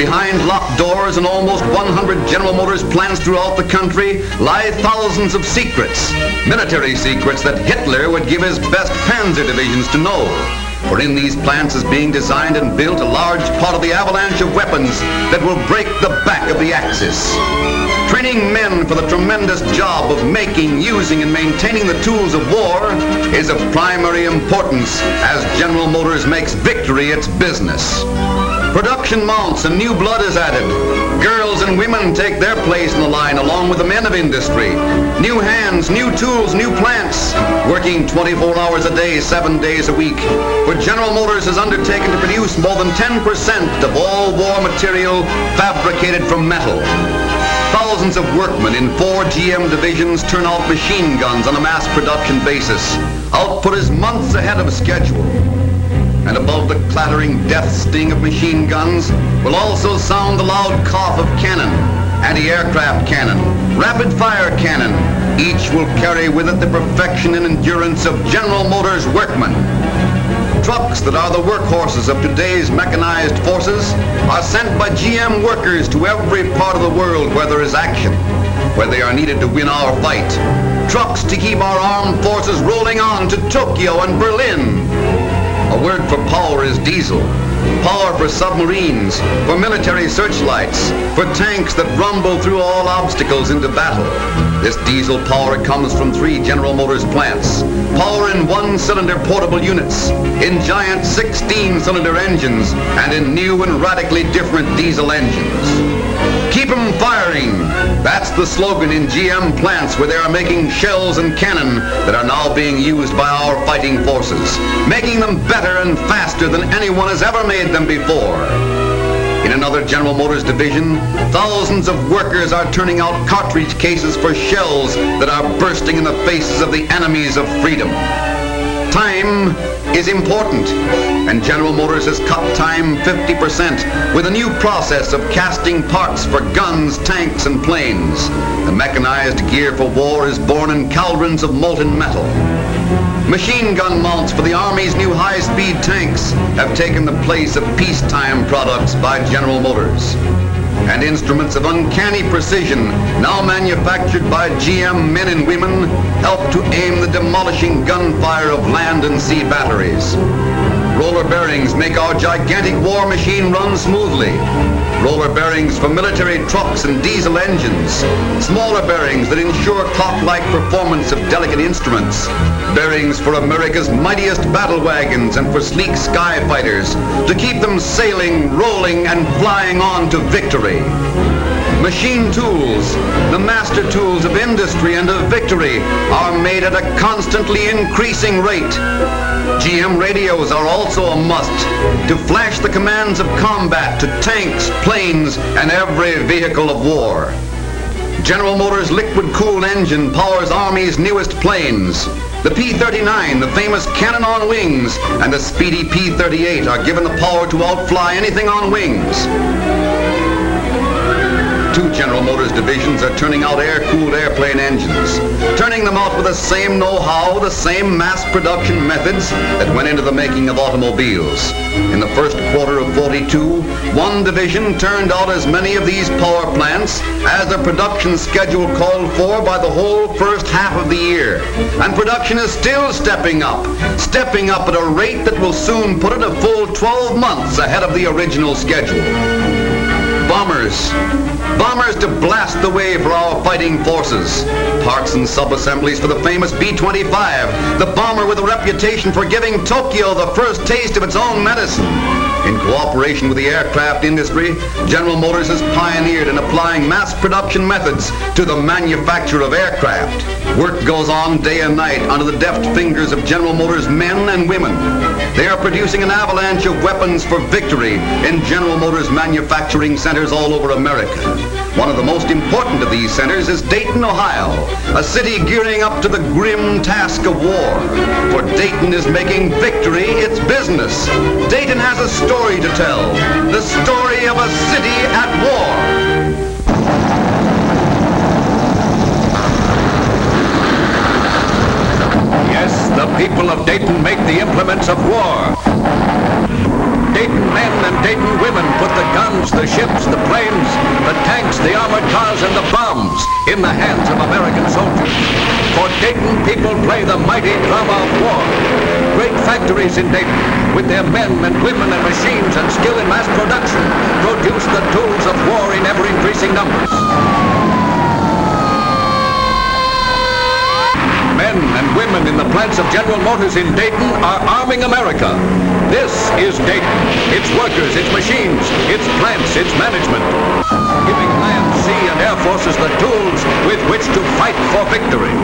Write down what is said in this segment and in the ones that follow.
Behind locked doors and almost 100 General Motors plants throughout the country lie thousands of secrets, military secrets that Hitler would give his best panzer divisions to know. For in these plants is being designed and built a large part of the avalanche of weapons that will break the back of the Axis. Training men for the tremendous job of making, using, and maintaining the tools of war is of primary importance as General Motors makes victory its business. Production mounts and new blood is added. Girls and women take their place in the line along with the men of industry. New hands, new tools, new plants, working 24 hours a day, 7 days a week. For General Motors has undertaken to produce more than 10% of all war material fabricated from metal. Thousands of workmen in 4 GM divisions turn out machine guns on a mass production basis. Output is months ahead of schedule. And above the clattering death sting of machine guns will also sound the loud cough of cannon, anti-aircraft cannon, rapid-fire cannon. Each will carry with it the perfection and endurance of General Motors workmen. Trucks that are the workhorses of today's mechanized forces are sent by GM workers to every part of the world where there is action, where they are needed to win our fight. Trucks to keep our armed forces rolling on to Tokyo and Berlin. A word for power is diesel. Power for submarines, for military searchlights, for tanks that rumble through all obstacles into battle. This diesel power comes from 3 General Motors plants. Power in 1-cylinder portable units, in giant 16-cylinder engines, and in new and radically different diesel engines. Keep 'em firing. That's the slogan in GM plants where they are making shells and cannon that are now being used by our fighting forces, making them better and faster than anyone has ever made them before. In another General Motors division, thousands of workers are turning out cartridge cases for shells that are bursting in the faces of the enemies of freedom. Time is important, and General Motors has cut time 50% with a new process of casting parts for guns, tanks, and planes. The mechanized gear for war is born in cauldrons of molten metal. Machine gun mounts for the Army's new high-speed tanks have taken the place of peacetime products by General Motors. And instruments of uncanny precision, now manufactured by GM men and women, help to aim the demolishing gunfire of land and sea batteries. Roller bearings make our gigantic war machine run smoothly. Roller bearings for military trucks and diesel engines. Smaller bearings that ensure clock-like performance of delicate instruments. Bearings for America's mightiest battle wagons and for sleek sky fighters to keep them sailing, rolling, and flying on to victory. Machine tools, the master tools of industry and of victory, are made at a constantly increasing rate. GM radios are also a must to flash the commands of combat to tanks, planes, and every vehicle of war. General Motors' liquid-cooled engine powers Army's newest planes. The P-39, the famous cannon on wings, and the speedy P-38 are given the power to outfly anything on wings. 2 General Motors divisions are turning out air-cooled airplane engines, turning them out with the same know-how, the same mass production methods that went into the making of automobiles. In the first quarter of 42, 1 division turned out as many of these power plants as the production schedule called for by the whole first half of the year. And production is still stepping up at a rate that will soon put it a full 12 months ahead of the original schedule. Bombers. Bombers to blast the way for our fighting forces. Parts and sub-assemblies for the famous B-25, the bomber with a reputation for giving Tokyo the first taste of its own medicine. In cooperation with the aircraft industry, General Motors has pioneered in applying mass production methods to the manufacture of aircraft. Work goes on day and night under the deft fingers of General Motors men and women. They are producing an avalanche of weapons for victory in General Motors manufacturing centers all over America. One of the most important of these centers is Dayton, Ohio, a city gearing up to the grim task of war. For Dayton is making victory its business. Dayton has a story to tell, the story of a city at war. Yes, the people of Dayton make the implements of war. Dayton men and Dayton women put the guns, the ships, the planes, the tanks, the armored cars, and the bombs in the hands of American soldiers. For Dayton people play the mighty drama of war. Great factories in Dayton, with their men and women and machines and skill in mass production, produce the tools of war in ever-increasing numbers. Men and women in the plants of General Motors in Dayton are arming America. This is Dayton. Its workers, its machines, its plants, its management. Giving land, sea, and air forces the tools with which to fight for victory.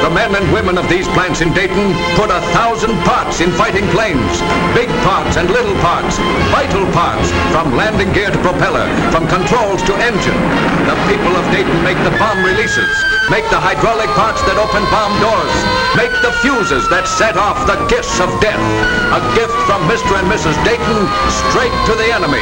The men and women of these plants in Dayton put 1,000 parts in fighting planes. Big parts and little parts, vital parts, from landing gear to propeller, from controls to engine. The people of Dayton make the bomb releases, make the hydraulic parts that open bomb doors, make the fuses that set off the kiss of death. A gift from Mr. and Mrs. Dayton straight to the enemy.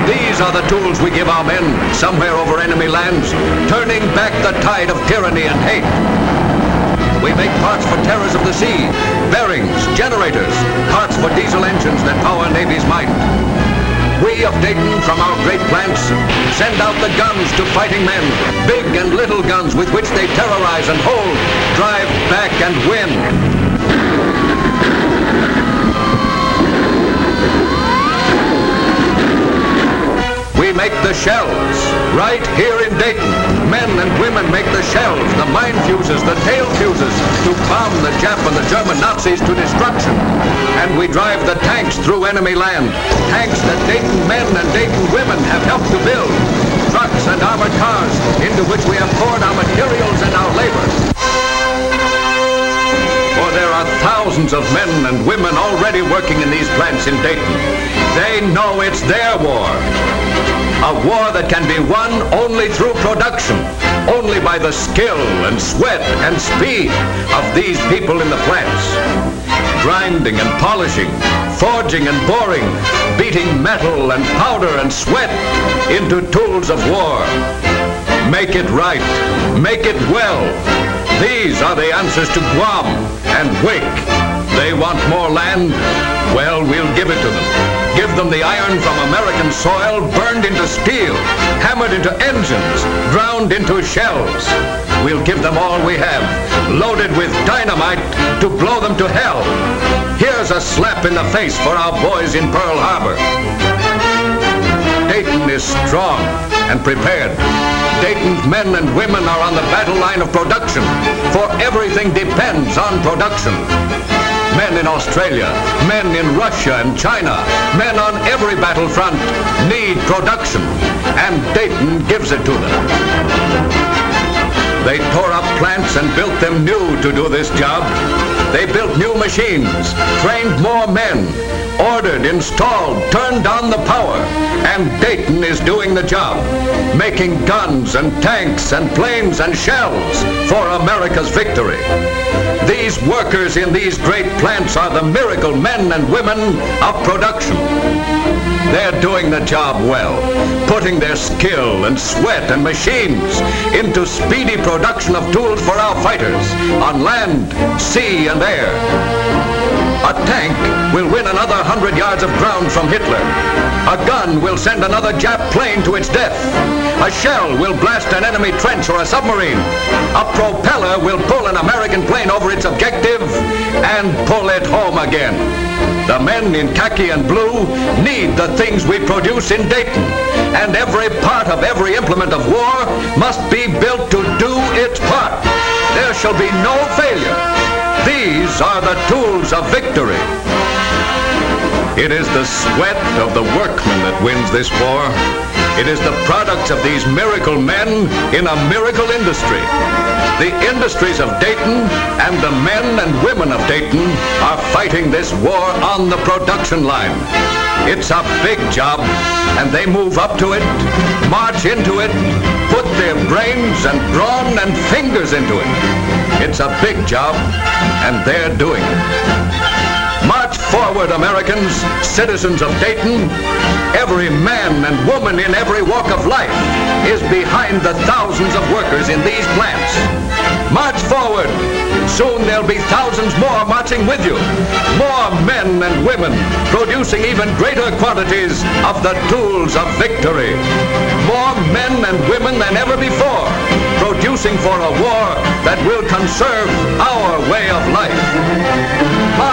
These are the tools we give our men somewhere over enemy lands, turning back the tide of tyranny and hate. We make parts for terrors of the sea, bearings, generators, parts for diesel engines that power Navy's might. We of Dayton, from our great plants, send out the guns to fighting men, big and little guns with which they terrorize and hold, drive back and win. We make the shells, right here in Dayton. Men and women make the shells, the mine fuses, the tail fuses, to bomb the Jap and the German Nazis to destruction. And we drive the tanks through enemy land, tanks that Dayton men and Dayton women have helped to build, trucks and armored cars into which we have poured our materials and our labor. For there are thousands of men and women already working in these plants in Dayton. They know it's their war. A war that can be won only through production, only by the skill and sweat and speed of these people in the plants. Grinding and polishing, forging and boring, beating metal and powder and sweat into tools of war. Make it right, make it well. These are the answers to Guam and Wick. They want more land? Well, we'll give it to them. Give them the iron from American soil, burned into steel, hammered into engines, ground into shells. We'll give them all we have, loaded with dynamite to blow them to hell. Here's a slap in the face for our boys in Pearl Harbor. Dayton is strong and prepared. Dayton's men and women are on the battle line of production, for everything depends on production. Men in Australia, men in Russia and China, men on every battlefront need production, and Dayton gives it to them. They tore up plants and built them new to do this job. They built new machines, trained more men, ordered, installed, turned on the power, and Dayton is doing the job, making guns and tanks and planes and shells for America's victory. These workers in these great plants are the miracle men and women of production. They're doing the job well, putting their skill and sweat and machines into speedy production of tools for our fighters on land, sea, and air. A tank will win another 100 yards of ground from Hitler. A gun will send another Jap plane to its death. A shell will blast an enemy trench or a submarine. A propeller will pull an American plane over its objective and pull it home again. The men in khaki and blue need the things we produce in Dayton, and every part of every implement of war must be built to do its part. There shall be no failure. These are the tools of victory. It is the sweat of the workmen that wins this war. It is the products of these miracle men in a miracle industry. The industries of Dayton and the men and women of Dayton are fighting this war on the production line. It's a big job, and they move up to it, march into it, put their brains and brawn and fingers into it. It's a big job, and they're doing it. March forward, Americans, citizens of Dayton. Every man and woman in every walk of life is behind the thousands of workers in these plants. March forward. Soon there'll be thousands more marching with you. More men and women producing even greater quantities of the tools of victory. More men and women than ever before, producing for a war that will conserve our way of life.